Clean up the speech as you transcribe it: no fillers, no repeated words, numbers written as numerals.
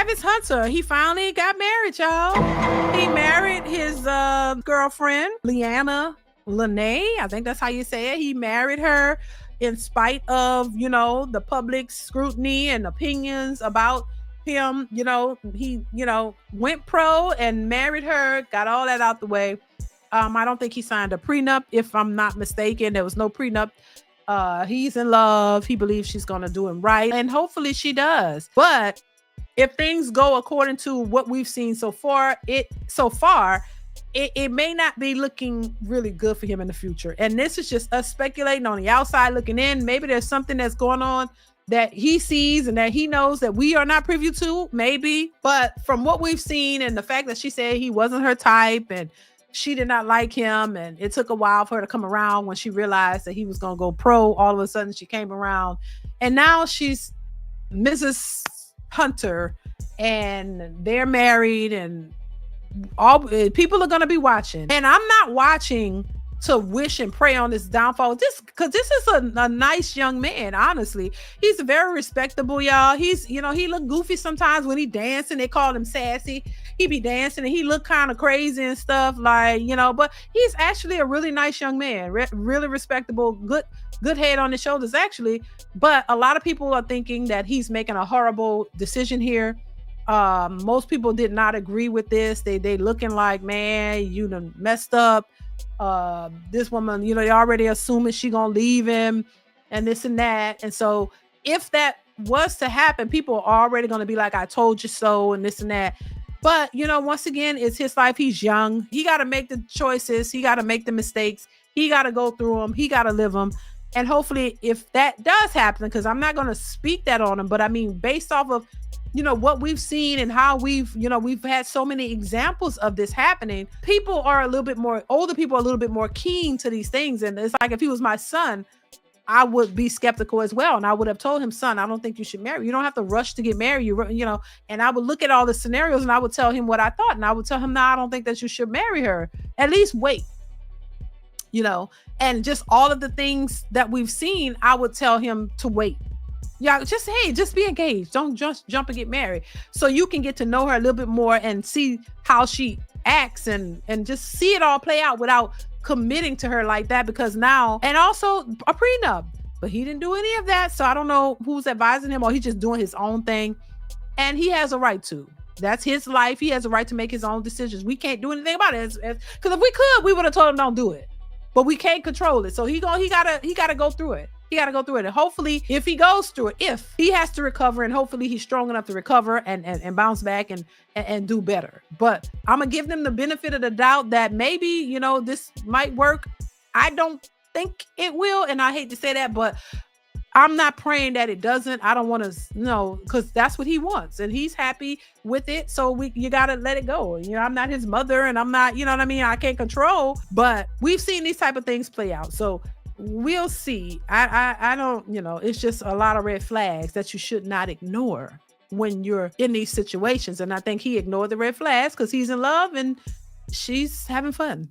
Travis Hunter, he finally got married, y'all. He married his girlfriend, Leanna Lene. I think that's how you say it. He married her in spite of, the public scrutiny and opinions about him. He, went pro and married her, got all that out the way. I don't think he signed a prenup, if I'm not mistaken. There was no prenup. He's in love. He believes she's going to do him right. And hopefully she does. But if things go according to what we've seen so far, it may not be looking really good for him in the future. And this is just us speculating on the outside looking in. Maybe there's something that's going on that he sees and that he knows that we are not privy to, maybe. But from what we've seen and the fact that she said he wasn't her type and she did not like him, and it took a while for her to come around when she realized that he was going to go pro. All of a sudden she came around, and now she's Mrs. Hunter and they're married, and all people are going to be watching. And I'm not watching to wish and pray on this downfall, just because this is a nice young man. Honestly, he's very respectable, y'all. He's, he look goofy sometimes when he dancing. They call him sassy. He be dancing and he look kind of crazy and stuff, like, but he's actually a really nice young man, really respectable, good head on his shoulders, actually. But a lot of people are thinking that he's making a horrible decision here. Most people did not agree with this. They looking like, man, you done messed up. This woman, they already assuming she gonna leave him and this and that. And so if that was to happen, people are already gonna be like, I told you so, and this and that. But, once again, it's his life. He's young. He got to make the choices. He got to make the mistakes. He got to go through them. He got to live them. And hopefully if that does happen, because I'm not going to speak that on him, but I mean, based off of, what we've seen and how we've had so many examples of this happening, older people are a little bit more keen to these things. And it's like, if he was my son, I would be skeptical as well. And I would have told him, son, I don't think you should marry. You don't have to rush to get married. And I would look at all the scenarios and I would tell him what I thought. And I would tell him, no, I don't think that you should marry her. At least wait, and just all of the things that we've seen, I would tell him to wait. Yeah, just be engaged. Don't just jump and get married. So you can get to know her a little bit more and see how she acts and just see it all play out without committing to her like that, because now, and also a prenup, but he didn't do any of that. So I don't know who's advising him, or he's just doing his own thing, and he has a right to. That's his life. He has a right to make his own decisions. We can't do anything about it, because if we could, we would have told him don't do it, but we can't control it. So he gotta go through it. He got to go through it. And hopefully if he goes through it, if he has to recover, and hopefully he's strong enough to recover and bounce back and do better. But I'm going to give them the benefit of the doubt that maybe, this might work. I don't think it will. And I hate to say that, but I'm not praying that it doesn't. I don't want to because that's what he wants and he's happy with it. So you got to let it go. I'm not his mother, and I'm not, what I mean? I can't control, but we've seen these type of things play out. So we'll see. I don't, it's just a lot of red flags that you should not ignore when you're in these situations. And I think he ignored the red flags because he's in love and she's having fun.